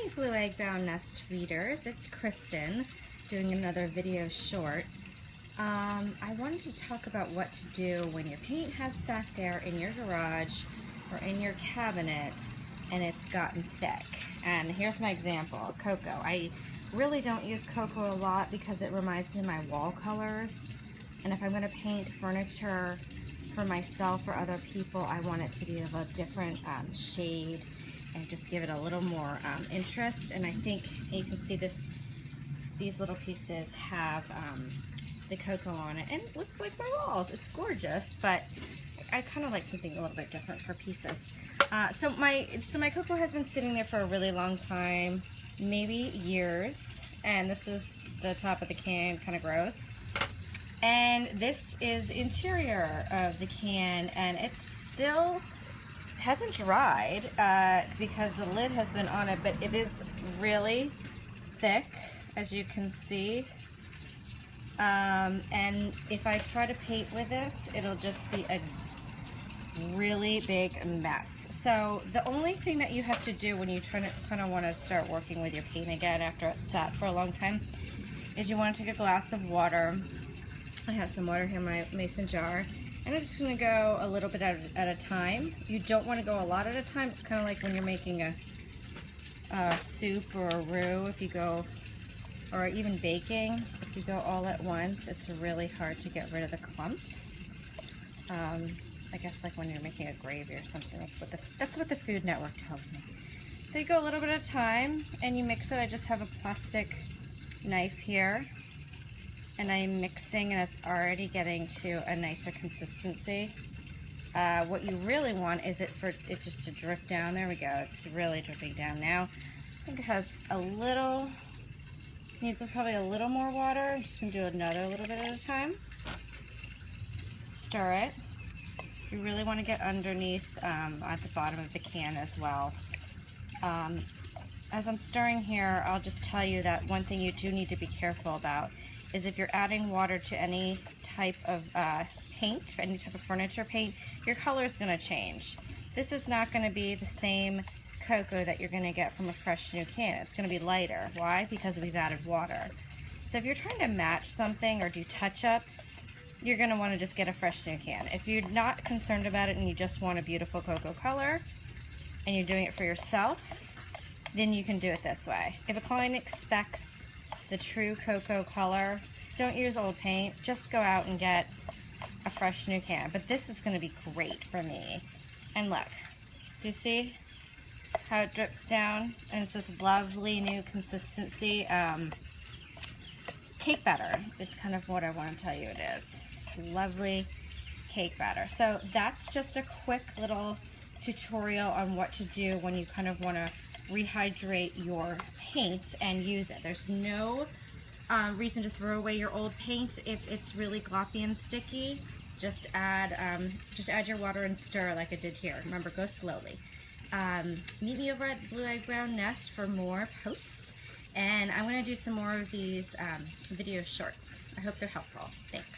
Hey Blue Egg Brown Nest readers, it's Kristen doing another video short. I wanted to talk about what to do when your paint has sat there in your garage or in your cabinet and it's gotten thick. And here's my example, cocoa. I really don't use cocoa a lot because it reminds me of my wall colors. And if I'm going to paint furniture for myself or other people, I want it to be of a different shade and just give it a little more interest. And I think you can see these little pieces have the cocoa on it, and it looks like my walls. It's gorgeous, but I kind of like something a little bit different for pieces. So my cocoa has been sitting there for a really long time, maybe years, and this is the top of the can, kind of gross. And this is interior of the can, and it's still hasn't dried because the lid has been on it, but it is really thick, as you can see. And if I try to paint with this, it'll just be a really big mess. So the only thing that you have to do when you kind of want to start working with your paint again after it's sat for a long time is you want to take a glass of water. I have some water here in my mason jar, and I'm just going to go a little bit at a time. You don't want to go a lot at a time. It's kind of like when you're making a soup or a roux, if you go, or even baking, if you go all at once, it's really hard to get rid of the clumps. I guess like when you're making a gravy or something, that's what the Food Network tells me. So you go a little bit at a time and you mix it. I just have a plastic knife here, and I'm mixing, and it's already getting to a nicer consistency. What you really want is for it just to drip down. There we go. It's really dripping down now. I think it has needs probably a little more water. I'm just going to do another little bit at a time. Stir it. You really want to get underneath at the bottom of the can as well. As I'm stirring here, I'll just tell you that one thing you do need to be careful about is if you're adding water to any type of paint, any type of furniture paint, your color is going to change. This is not going to be the same cocoa that you're going to get from a fresh new can. It's going to be lighter. Why? Because we've added water. So if you're trying to match something or do touch-ups, you're going to want to just get a fresh new can. If you're not concerned about it and you just want a beautiful cocoa color and you're doing it for yourself, then you can do it this way. If a client expects the true cocoa color, don't use old paint. Just go out and get a fresh new can. But this is going to be great for me. And look, do you see how it drips down? And it's this lovely new consistency. Cake batter is kind of what I want to tell you it is. It's lovely cake batter. So that's just a quick little tutorial on what to do when you kind of want to rehydrate your paint and use it. There's no reason to throw away your old paint if it's really gloppy and sticky. Just add your water and stir like I did here. Remember, go slowly. Meet me over at Blue Egg Brown Nest for more posts, and I'm going to do some more of these video shorts. I hope they're helpful. Thanks.